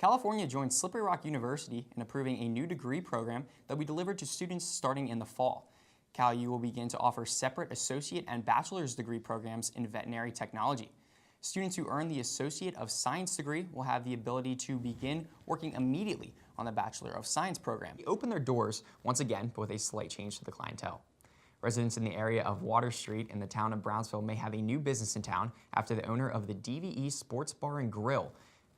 California joined Slippery Rock University in approving a new degree program that will be delivered to students starting in the fall. CalU will begin to offer separate associate and bachelor's degree programs in veterinary technology. Students who earn the Associate of Science degree will have the ability to begin working immediately on the Bachelor of Science program. They open their doors once again, but with a slight change to the clientele. Residents in the area of Water Street in the town of Brownsville may have a new business in town after the owner of the DVE Sports Bar and Grill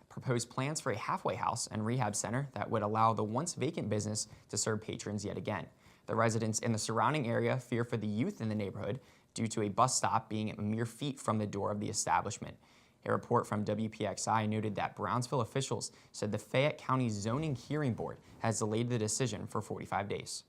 proposed plans for a halfway house and rehab center that would allow the once vacant business to serve patrons yet again. The residents in the surrounding area fear for the youth in the neighborhood due to a bus stop being a mere feet from the door of the establishment. A report from WPXI noted that Brownsville officials said the Fayette County Zoning Hearing Board has delayed the decision for 45 days.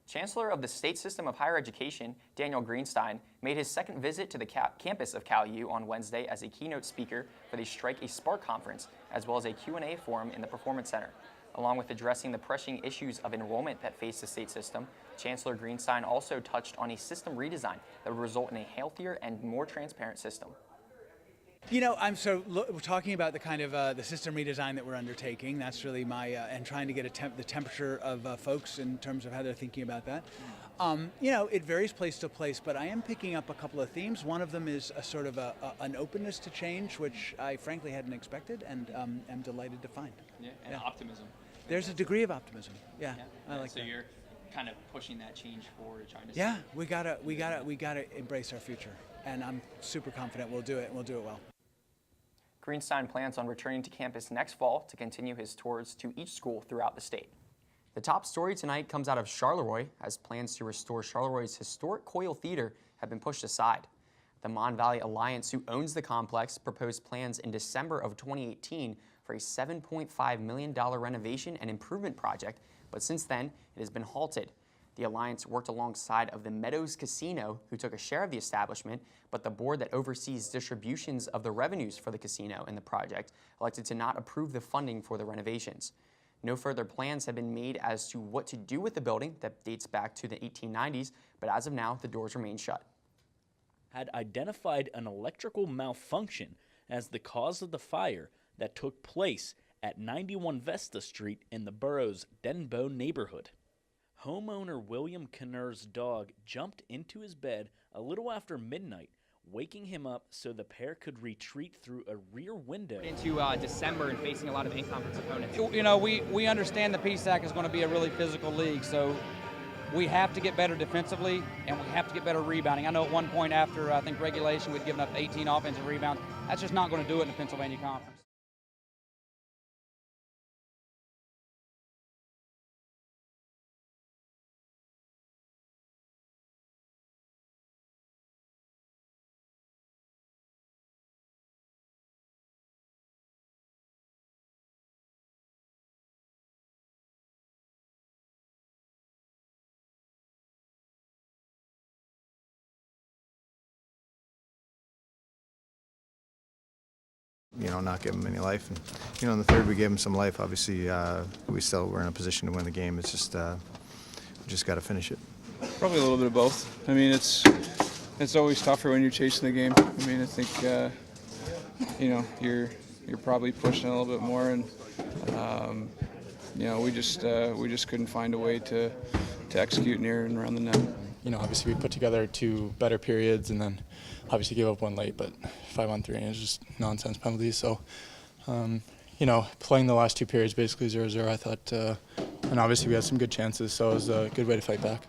Chancellor of the State System of Higher Education, Daniel Greenstein, made his second visit to the campus of CalU on Wednesday as a keynote speaker for the Strike a Spark conference, as well as a Q&A forum in the Performance Center. Along with addressing the pressing issues of enrollment that face the state system, Chancellor Greenstein also touched on a system redesign that would result in a healthier and more transparent system. You know, we're talking about the kind of the system redesign that we're undertaking. That's really my, and trying to get the temperature of folks in terms of how they're thinking about that. You know, it varies place to place, but I am picking up a couple of themes. One of them is a sort of an openness to change, which I frankly hadn't expected, and am delighted to find. Yeah, and optimism. There's a degree of optimism. Yeah, I like so that. So you're kind of pushing that change forward, trying to. Yeah, we gotta embrace our future, and I'm super confident we'll do it, and we'll do it well. Greenstein plans on returning to campus next fall to continue his tours to each school throughout the state. The top story tonight comes out of Charleroi, as plans to restore Charleroi historic Coyle Theater have been pushed aside. The Mon Valley Alliance, who owns the complex, proposed plans in December of 2018 for a $7.5 million renovation and improvement project, but since then it has been halted. The Alliance worked alongside of the Meadows Casino, who took a share of the establishment, but the board that oversees distributions of the revenues for the casino and the project elected to not approve the funding for the renovations. No further plans have been made as to what to do with the building that dates back to the 1890s, but as of now, the doors remain shut. Had identified an electrical malfunction as the cause of the fire that took place at 91 Vesta Street in the borough's Denbo neighborhood. Homeowner William Kinner's dog jumped into his bed a little after midnight, waking him up so the pair could retreat through a rear window. Into December and facing a lot of in-conference opponents. You know, we understand the PSAC is going to be a really physical league, so we have to get better defensively and we have to get better rebounding. I know at one point after, I think, regulation, we'd given up 18 offensive rebounds. That's just not going to do it in the Pennsylvania Conference. You know, not give them any life. And, you know, in the third we gave them some life. Obviously, we still were in a position to win the game. It's just, we just got to finish it. Probably a little bit of both. I mean, it's always tougher when you're chasing the game. I mean, I think, you know, you're probably pushing a little bit more, and you know, we just couldn't find a way to execute near and around the net. You know, obviously we put together two better periods and then obviously gave up one late, but 5-on-3 and it was just nonsense penalties. So, you know, playing the last two periods basically 0-0, I thought, and obviously we had some good chances, so it was a good way to fight back.